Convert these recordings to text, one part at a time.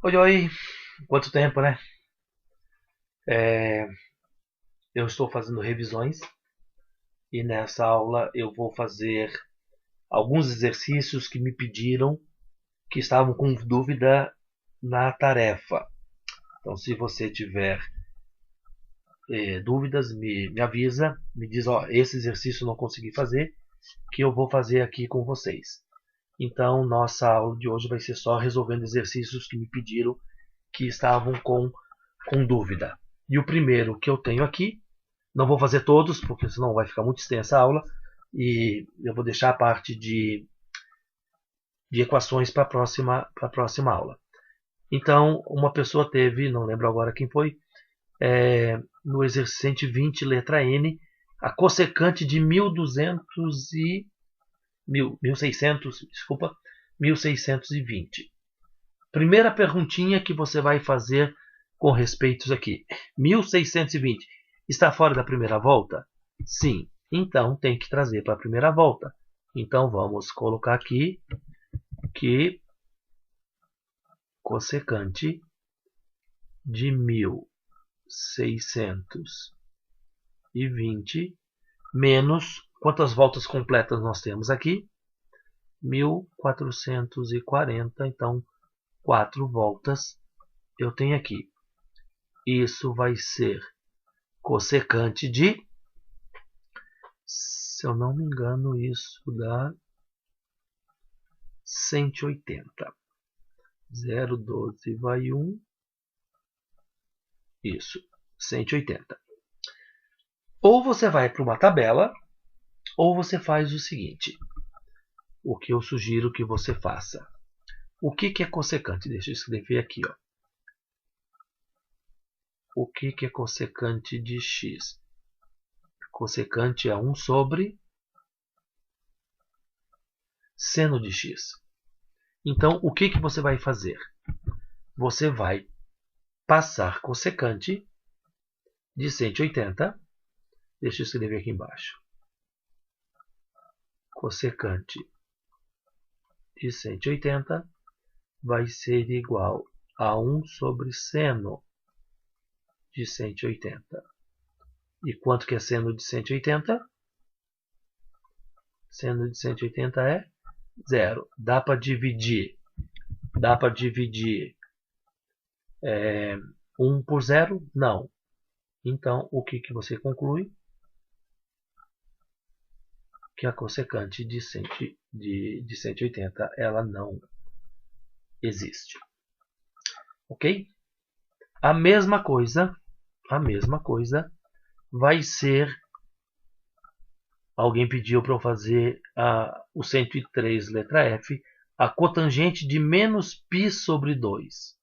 Oi, oi, quanto tempo, né? Eu estou fazendo revisões e nessa aula eu vou fazer alguns exercícios que me pediram, que estavam com dúvida na tarefa. Então, se você tiver dúvidas, me avisa, me diz, ó, esse exercício eu não consegui fazer, que eu vou fazer aqui com vocês. Então, nossa aula de hoje vai ser só resolvendo exercícios que me pediram, que estavam com dúvida. E o primeiro que eu tenho aqui, não vou fazer todos, porque senão vai ficar muito extensa a aula. E eu vou deixar a parte de equações para a próxima aula. Então, uma pessoa teve, não lembro agora quem foi, no exercício 120, letra N, a cossecante de 1600, desculpa, 1620. Primeira perguntinha que você vai fazer com respeito aqui. 1620 está fora da primeira volta? Sim. Então tem que trazer para a primeira volta. Então vamos colocar aqui que cossecante de 1620 menos, quantas voltas completas nós temos aqui? 1440, então 4 voltas eu tenho aqui. Isso vai ser cossecante de, se eu não me engano, isso dá 180. 0,12 vai 1. Isso, 180. Ou você vai para uma tabela, ou você faz o seguinte. O que eu sugiro que você faça. O que é cossecante? Deixa eu escrever aqui. Ó. O que é cossecante de x? Cossecante é 1 sobre seno de x. Então, o que você vai fazer? Você vai passar cossecante de 180. Deixa eu escrever aqui embaixo. Cossecante de 180 vai ser igual a 1 sobre seno de 180. E quanto que é seno de 180? Seno de 180 é 0. Dá para dividir. Dá para dividir 1 por 0? Não. Então, o que você conclui? Que a cossecante de 180 ela não existe. Ok? A mesma coisa vai ser. Alguém pediu para eu fazer o 103, letra F, a cotangente de menos π sobre 2.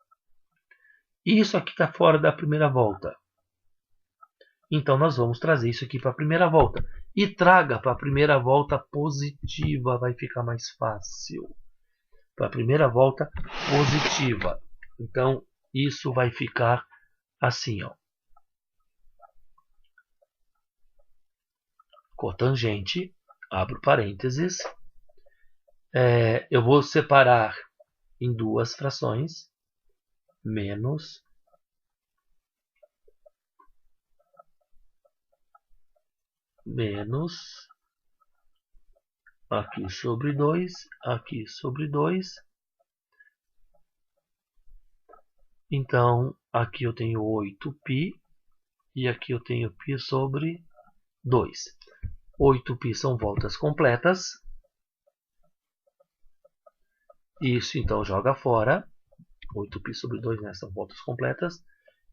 Isso aqui está fora da primeira volta. Então, nós vamos trazer isso aqui para a primeira volta. E traga para a primeira volta positiva, vai ficar mais fácil. Para a primeira volta positiva. Então, isso vai ficar assim, ó. Cotangente, abro parênteses. Eu vou separar em duas frações. Menos aqui sobre 2, aqui sobre 2. Então, aqui eu tenho 8π e aqui eu tenho π sobre 2. 8π são voltas completas. Isso, então, joga fora. 8π sobre 2, né, são voltas completas.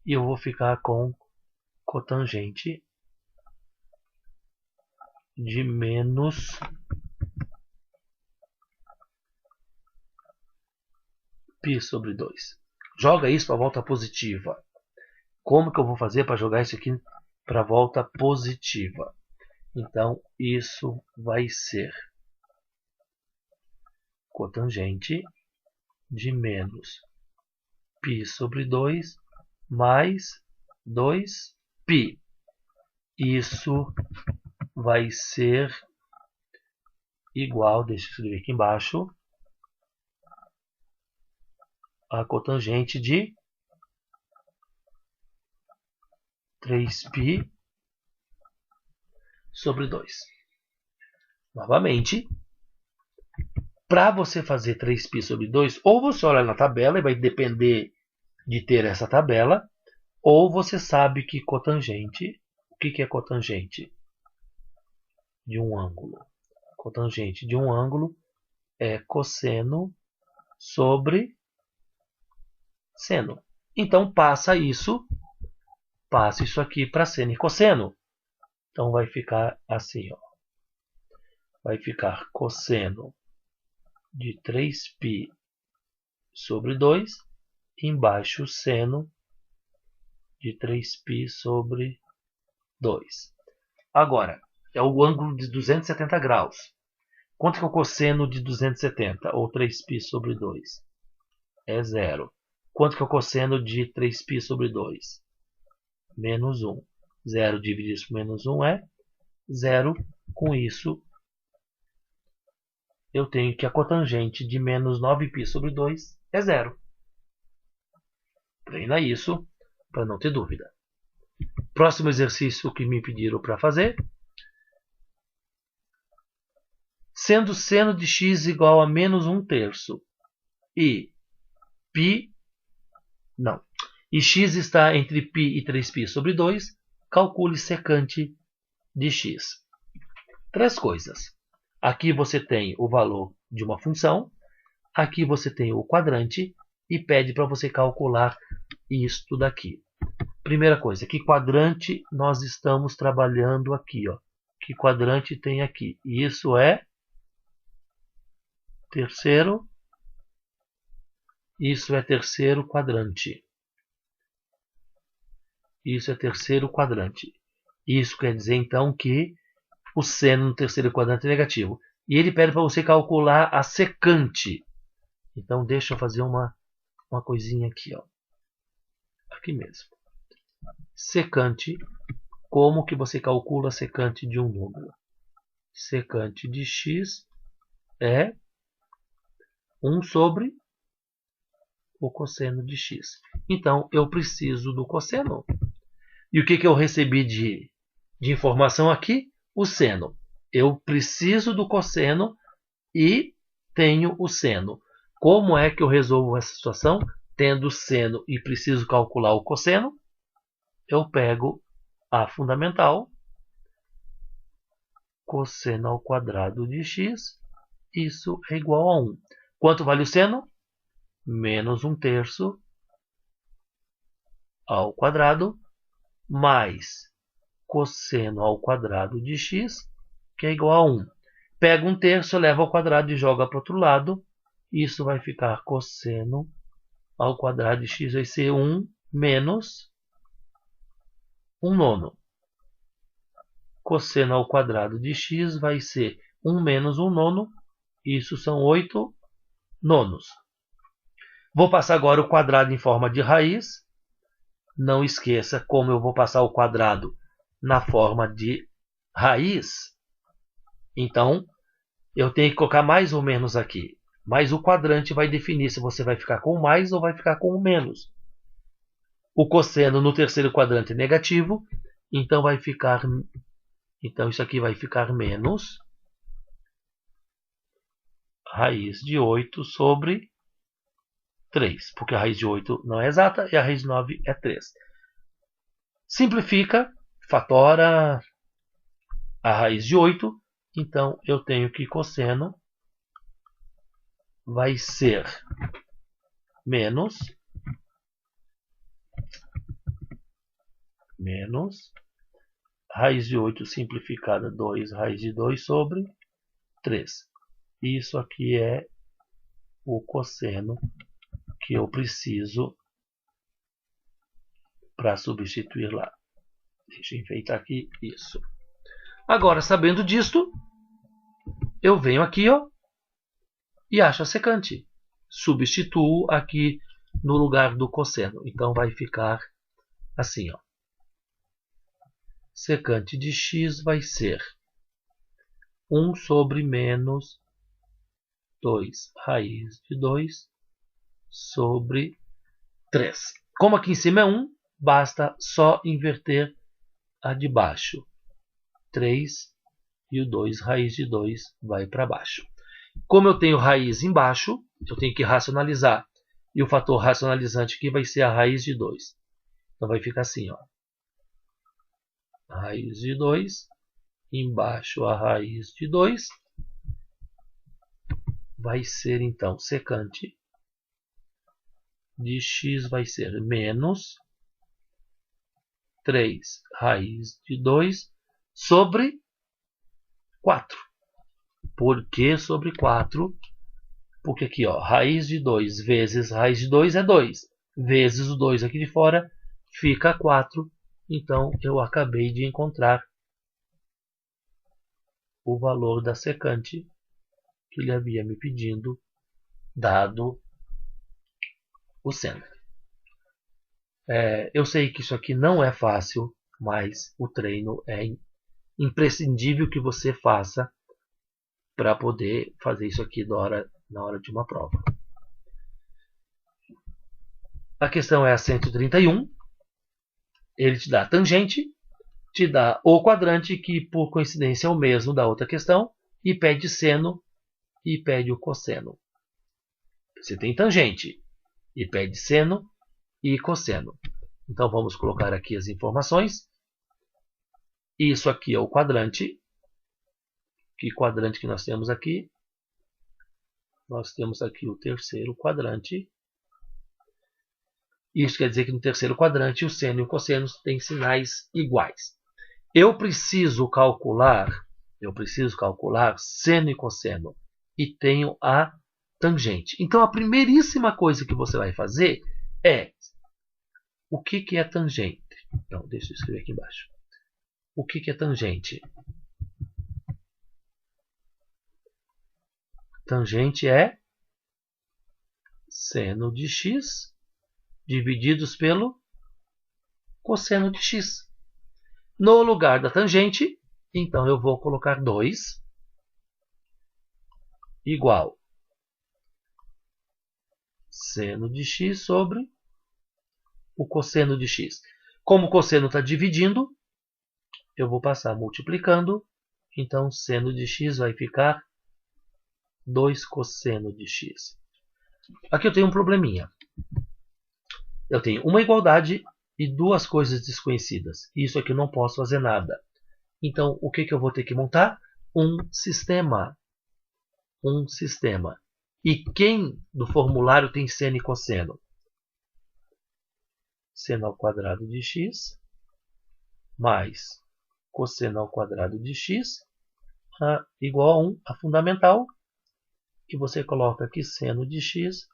E eu vou ficar com cotangente de menos π sobre 2. Joga isso para a volta positiva. Como que eu vou fazer para jogar isso aqui para a volta positiva? Então, isso vai ser cotangente de menos π sobre 2 mais 2π. Isso vai ser igual, deixa eu escrever aqui embaixo, a cotangente de 3π sobre 2. Novamente, para você fazer 3π sobre 2, ou você olha na tabela e vai depender de ter essa tabela, ou você sabe que cotangente, o que é cotangente de um ângulo? Cotangente de um ângulo é cosseno sobre seno. Então passa isso aqui para seno e cosseno. Então vai ficar assim, ó. Vai ficar cosseno de 3π sobre 2, embaixo seno de 3π sobre 2. Agora, é o ângulo de 270 graus. Quanto que é o cosseno de 270, ou 3π sobre 2? É 0. Quanto que é o cosseno de 3π sobre 2? Menos 1. 0 dividido por menos 1 é 0. Com isso, eu tenho que a cotangente de menos 9π sobre 2 é 0. Treina isso para não ter dúvida. Próximo exercício que me pediram para fazer. Sendo seno de x igual a menos 1/3 e x está entre π e 3π sobre 2, calcule secante de x. 3 coisas. Aqui você tem o valor de uma função, aqui você tem o quadrante e pede para você calcular isto daqui. Primeira coisa, que quadrante nós estamos trabalhando aqui, ó? Que quadrante tem aqui? Isso é terceiro. Isso é terceiro quadrante. Isso é terceiro quadrante. Isso quer dizer então que o seno no terceiro quadrante é negativo. E ele pede para você calcular a secante. Então deixa eu fazer uma coisinha aqui, ó. Aqui mesmo. Secante. Como que você calcula a secante de um número? Secante de x é 1 sobre o cosseno de x. Então, eu preciso do cosseno. E o que eu recebi de informação aqui? O seno. Eu preciso do cosseno e tenho o seno. Como é que eu resolvo essa situação? Tendo o seno e preciso calcular o cosseno, eu pego a fundamental, cosseno ao quadrado de x, isso é igual a 1. Quanto vale o seno? Menos 1/3 ao quadrado, mais cosseno ao quadrado de x, que é igual a 1. Pega 1/3, leva ao quadrado e joga para o outro lado. Isso vai ficar cosseno ao quadrado de x, vai ser 1 menos 1/9. Cosseno ao quadrado de x vai ser 1 menos 1/9. Isso são 8 nonos. Vou passar agora o quadrado em forma de raiz. Não esqueça como eu vou passar o quadrado na forma de raiz. Então, eu tenho que colocar mais ou menos aqui. Mas o quadrante vai definir se você vai ficar com mais ou vai ficar com o menos. O cosseno no terceiro quadrante é negativo. Então, isso aqui vai ficar menos raiz de 8 sobre 3. Porque a raiz de 8 não é exata e a raiz de 9 é 3. Simplifica, fatora a raiz de 8. Então, eu tenho que cosseno vai ser menos raiz de 8 simplificada 2 raiz de 2 sobre 3. Isso aqui é o cosseno que eu preciso para substituir lá. Deixa eu enfeitar aqui isso. Agora, sabendo disto, eu venho aqui, ó, e acho a secante. Substituo aqui no lugar do cosseno. Então vai ficar assim, ó. Secante de x vai ser 1 sobre menos 2 raiz de 2 sobre 3. Como aqui em cima é 1, basta só inverter a de baixo. 3 e o 2, raiz de 2, vai para baixo. Como eu tenho raiz embaixo, eu tenho que racionalizar. E o fator racionalizante aqui vai ser a raiz de 2. Então vai ficar assim, ó. Raiz de 2, embaixo a raiz de 2, vai ser então secante de x vai ser menos 3 raiz de 2 sobre 4. Por que sobre 4? Porque aqui, ó, raiz de 2 vezes raiz de 2 é 2. Vezes o 2 aqui de fora fica 4. Então, eu acabei de encontrar o valor da secante que ele havia me pedindo, dado o seno. Eu sei que isso aqui não é fácil, mas o treino é imprescindível que você faça para poder fazer isso aqui na hora de uma prova. A questão é a 131. Ele te dá a tangente, te dá o quadrante, que por coincidência é o mesmo da outra questão, e pede seno e pede o cosseno. Você tem tangente e pede seno e cosseno. Então vamos colocar aqui as informações. Isso aqui é o quadrante. Que quadrante que nós temos aqui? Nós temos aqui o terceiro quadrante. Isso quer dizer que no terceiro quadrante o seno e o cosseno têm sinais iguais. Eu preciso calcular seno e cosseno e tenho a tangente. Então a primeiríssima coisa que você vai fazer é o que é tangente? Não, deixa eu escrever aqui embaixo. O que é tangente? Tangente é seno de x divididos pelo cosseno de x. No lugar da tangente, então eu vou colocar 2 igual seno de x sobre o cosseno de x. Como o cosseno está dividindo, eu vou passar multiplicando. Então, seno de x vai ficar 2 cosseno de x. Aqui eu tenho um probleminha. Eu tenho uma igualdade e duas coisas desconhecidas. Isso aqui eu não posso fazer nada. Então, o que eu vou ter que montar? Um sistema. Um sistema. E quem do formulário tem seno e cosseno? Seno ao quadrado de x mais cosseno ao quadrado de x igual a 1, a fundamental, que você coloca aqui seno de x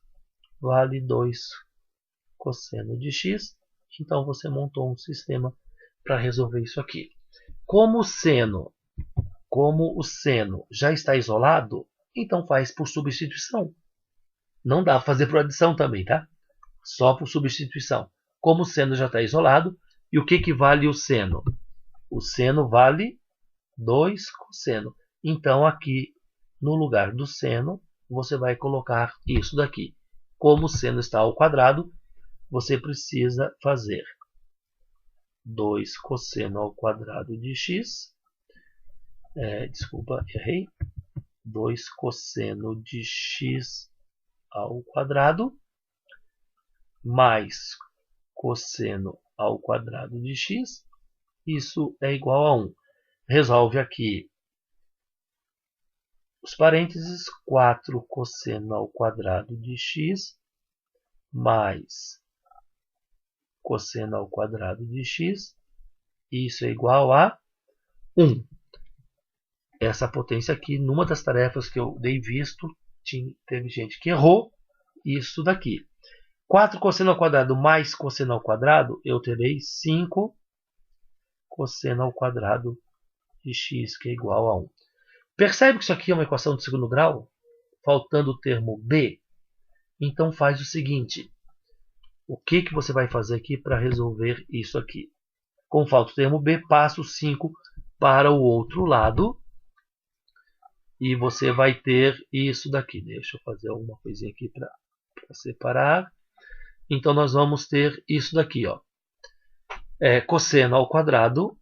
vale 2 cosseno de x. Então você montou um sistema para resolver isso aqui. Como o seno já está isolado, então faz por substituição. Não dá para fazer por adição também, tá? Só por substituição. Como o seno já está isolado, e o que vale o seno? O seno vale 2 cosseno. Então aqui, no lugar do seno, você vai colocar isso daqui. Como o seno está ao quadrado, você precisa fazer 2 cosseno ao quadrado de x. Desculpa, errei. 2 cosseno de x ao quadrado mais cosseno ao quadrado de x. Isso é igual a 1. Resolve aqui os parênteses. 4 cosseno ao quadrado de x mais cosseno ao quadrado de x. Isso é igual a 1. Essa potência aqui, numa das tarefas que eu dei visto, teve gente que errou isso daqui. 4 cosseno ao quadrado mais cosseno ao quadrado, eu terei 5 cosseno ao quadrado de x, que é igual a 1. Percebe que isso aqui é uma equação de segundo grau? Faltando o termo b. Então faz o seguinte. O que você vai fazer aqui para resolver isso aqui? Como falta o termo b, passa o 5 para o outro lado. E você vai ter isso daqui. Deixa eu fazer alguma coisinha aqui para para separar. Então nós vamos ter isso daqui, ó. Cosseno ao quadrado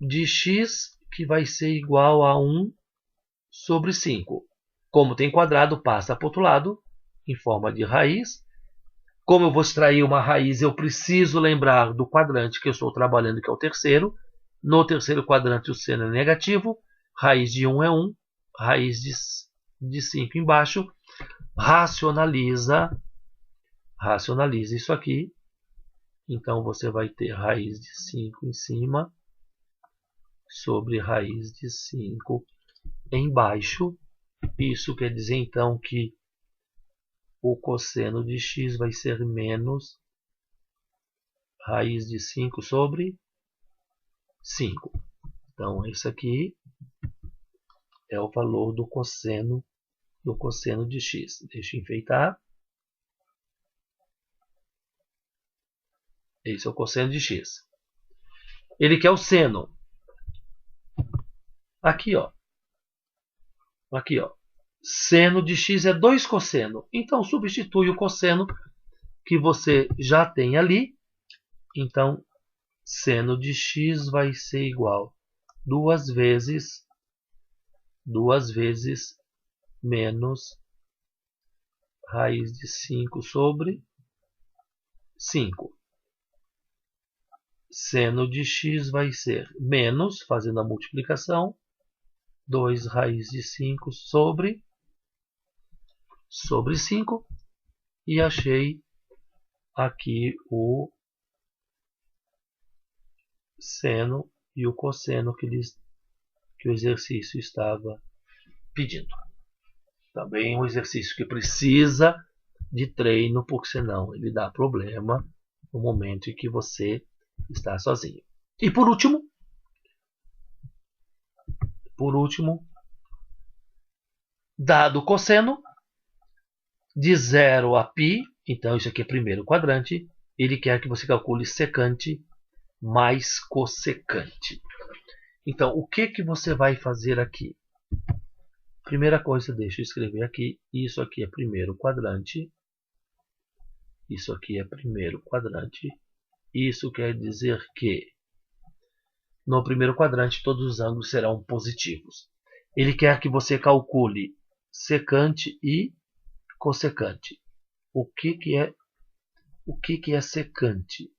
de x, que vai ser igual a 1 sobre 5. Como tem quadrado, passa para o outro lado, em forma de raiz. Como eu vou extrair uma raiz, eu preciso lembrar do quadrante que eu estou trabalhando, que é o terceiro. No terceiro quadrante, o seno é negativo. Raiz de 1 é 1. Raiz de 5 embaixo. Racionaliza isso aqui. Então, você vai ter raiz de 5 em cima sobre raiz de 5 embaixo. Isso quer dizer, então, que o cosseno de x vai ser menos raiz de 5 sobre 5. Então, esse aqui é o valor do cosseno de x. Deixa eu enfeitar. Esse é o cosseno de x. Ele quer o seno. Aqui, ó. Aqui, ó. Seno de x é 2 cosseno. Então, substitui o cosseno que você já tem ali. Então, seno de x vai ser igual 2 vezes menos raiz de 5 sobre 5. Seno de x vai ser menos, fazendo a multiplicação, 2 raiz de 5 sobre 5. E achei aqui o seno e o cosseno que o exercício estava pedindo. Também um exercício que precisa de treino, porque senão ele dá problema no momento em que você está sozinho. E por último, dado o cosseno de 0 a π, então isso aqui é primeiro quadrante, ele quer que você calcule secante mais cossecante. Então, o que você vai fazer aqui? Primeira coisa, deixa eu escrever aqui. Isso aqui é primeiro quadrante. Isso aqui é primeiro quadrante. Isso quer dizer que no primeiro quadrante todos os ângulos serão positivos. Ele quer que você calcule secante e cossecante. O que é secante?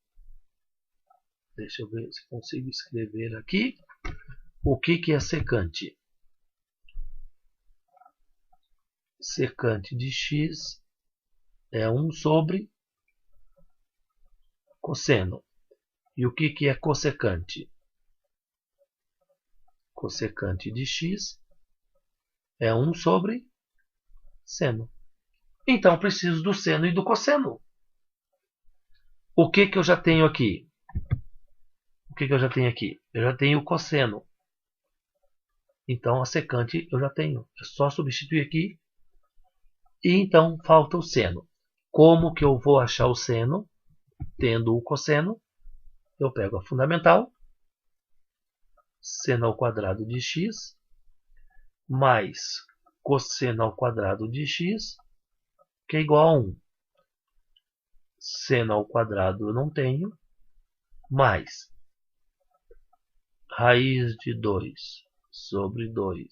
Deixa eu ver se consigo escrever aqui. O que é secante? Secante de x é 1 sobre cosseno. E o que é cossecante? Cossecante de x é 1 sobre seno. Então, preciso do seno e do cosseno. O que eu já tenho aqui? Eu já tenho o cosseno. Então, a secante eu já tenho. É só substituir aqui. E então, falta o seno. Como que eu vou achar o seno? Tendo o cosseno, eu pego a fundamental. Seno ao quadrado de x mais cosseno ao quadrado de x, que é igual a 1. Seno ao quadrado eu não tenho, mais raiz de 2 sobre 2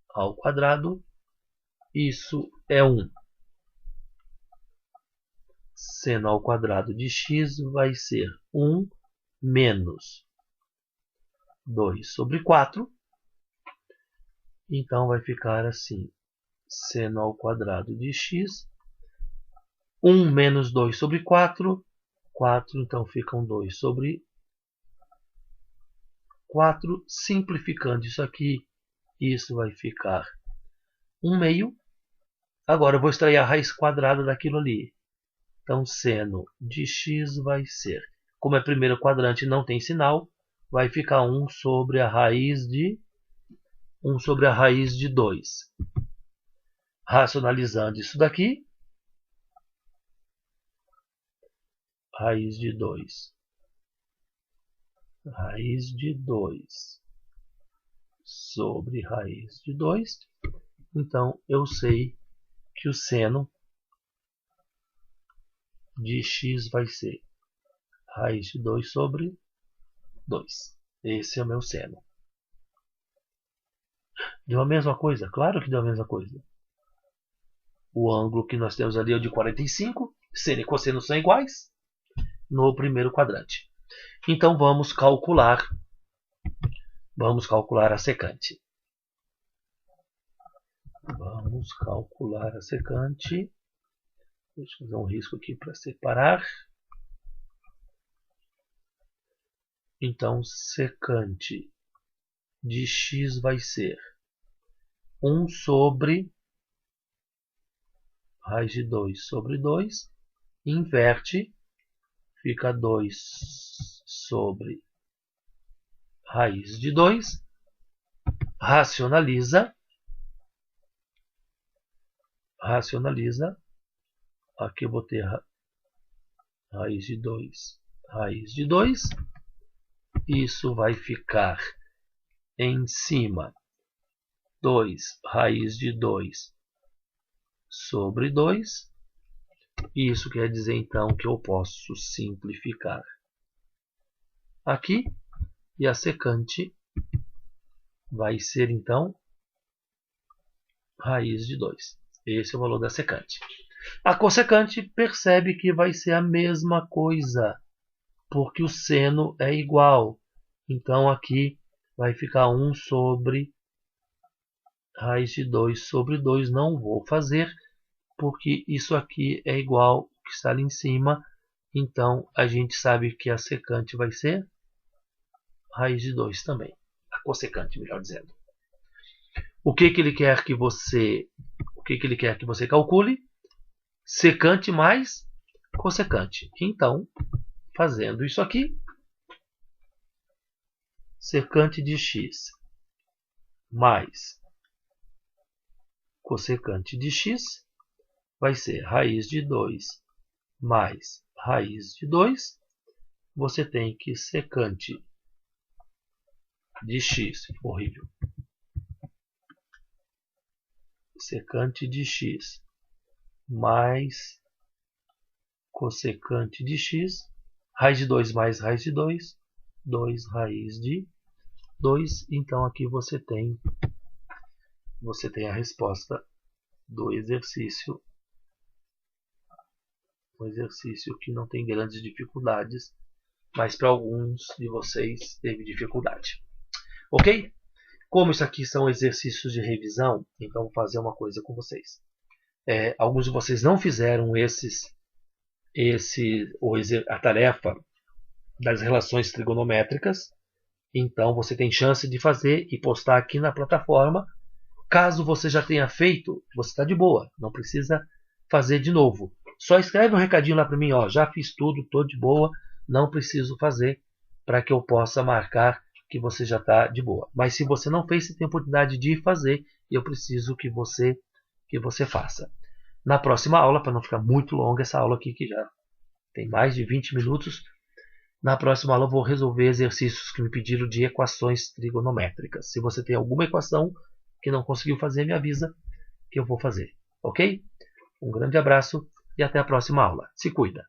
ao quadrado, isso é 1. Seno ao quadrado de x vai ser 1 menos 2 sobre 4. Então vai ficar assim, seno ao quadrado de x, 1 menos 2 sobre 4, 4, então ficam 2 sobre 4. Simplificando isso aqui, isso vai ficar 1/2. Agora eu vou extrair a raiz quadrada daquilo ali. Então, seno de x vai ser, como é primeiro quadrante e não tem sinal, vai ficar 1 sobre a raiz de 2. Racionalizando isso daqui, raiz de 2 sobre raiz de 2. Então, eu sei que o seno de x vai ser raiz de 2 sobre 2. Esse é o meu seno. Deu a mesma coisa? Claro que deu a mesma coisa. O ângulo que nós temos ali é o de 45. Seno e cosseno são iguais no primeiro quadrante. Então vamos calcular a secante. Vamos calcular a secante. Deixa eu fazer um risco aqui para separar. Então, secante de x vai ser 1 sobre raiz de 2 sobre 2. Inverte, fica 2 sobre raiz de 2. Racionaliza. Aqui eu vou ter raiz de 2, raiz de 2. Isso vai ficar em cima 2 raiz de 2 sobre 2. Isso quer dizer então que eu posso simplificar aqui. E a secante vai ser então raiz de 2. Esse é o valor da secante. A cossecante percebe que vai ser a mesma coisa, porque o seno é igual. Então aqui vai ficar 1 sobre raiz de 2 sobre 2. Não vou fazer, porque isso aqui é igual ao que está ali em cima. Então a gente sabe que a secante vai ser raiz de 2 também. A cossecante, melhor dizendo. O que ele quer que você calcule? Secante mais cossecante. Então, fazendo isso aqui, secante de x mais cossecante de x vai ser raiz de 2 mais raiz de 2. Você tem que secante de x, horrível. Secante de x mais cossecante de x, raiz de 2 mais raiz de 2, 2 raiz de 2. Então aqui você tem a resposta do exercício. Um exercício que não tem grandes dificuldades, mas para alguns de vocês teve dificuldade. Ok? Como isso aqui são exercícios de revisão, então vou fazer uma coisa com vocês. Alguns de vocês não fizeram a tarefa das relações trigonométricas, então você tem chance de fazer e postar aqui na plataforma. Caso você já tenha feito, você está de boa, não precisa fazer de novo. Só escreve um recadinho lá para mim, ó, já fiz tudo, estou de boa, não preciso fazer, para que eu possa marcar que você já está de boa. Mas se você não fez, você tem a oportunidade de fazer, e eu preciso que você faça. Na próxima aula, para não ficar muito longa essa aula aqui, que já tem mais de 20 minutos, na próxima aula eu vou resolver exercícios que me pediram de equações trigonométricas. Se você tem alguma equação que não conseguiu fazer, me avisa que eu vou fazer. Ok? Um grande abraço e até a próxima aula. Se cuida!